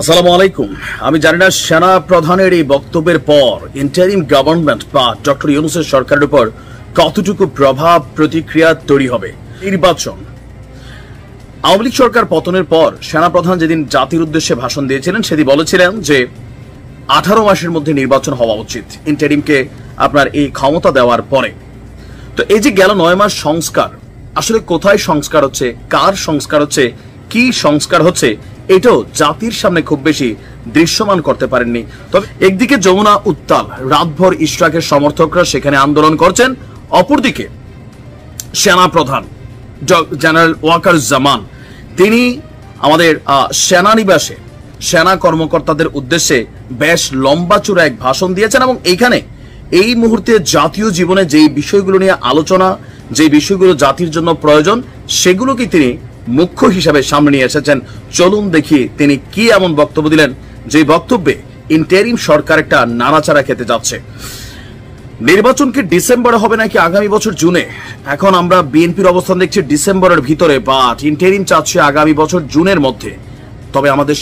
আসসালামু আলাইকুম। আমি জানি না সেনা প্রধানের এই বক্তব্যের পর ইন্টারিম গভর্নমেন্ট বা ডক্টর ইউনূসের সরকারের উপর কতটুকু প্রভাব প্রতিক্রিয়া তৈরি হবে। নির্বাচন, আওয়ামী লীগ সরকার পতনের পর সেনা প্রধান যেদিন জাতির উদ্দেশ্যে ভাষণ দিয়েছিলেন সেদিন বলেছিলেন যে 18 মাসের মধ্যে নির্বাচন হওয়া উচিত ইন্টারিমকে আপনার এই ক্ষমতা দেওয়ার পরে। তো এই যে গেল 9 মাস সংস্কার, আসলে কোথায় সংস্কার হচ্ছে, কার সংস্কার হচ্ছে, কি সংস্কার হচ্ছে, এটাও জাতির সামনে খুব বেশি দৃশ্যমান করতে পারেননি। তবে একদিকে যমুনা উত্তাল, রাতভর ইশরাকের সমর্থকরা সেখানে আন্দোলন করছেন, অপরদিকে সেনা প্রধান জেনারেল ওয়াকারুজ্জামান তিনি আমাদের সেনানিবাসে সেনা কর্মকর্তাদের উদ্দেশ্যে বেশ লম্বা চূড়া এক ভাষণ দিয়েছেন এবং এইখানে এই মুহূর্তে জাতীয় জীবনে যেই বিষয়গুলো নিয়ে আলোচনা, যে বিষয়গুলো জাতির জন্য প্রয়োজন, সেগুলোকে তিনি মুখ্য হিসাবে সামনে নিয়ে এসেছেন। চলুন দেখি তিনি কি এমন বক্তব্য দিলেন যে বক্তব্যে ইন্টারিম সরকার একটা নাড়াচাড়া খেতে যাচ্ছে। নির্বাচন কি ডিসেম্বরে হবে নাকি আগামী বছর জুনে? এখন আমরা বিএনপির অবস্থান দেখছি ডিসেম্বরের ভিতরে, বাট ইন্টারিম চাচ্ছে আগামী বছর জুনের মধ্যে। তবে আমাদের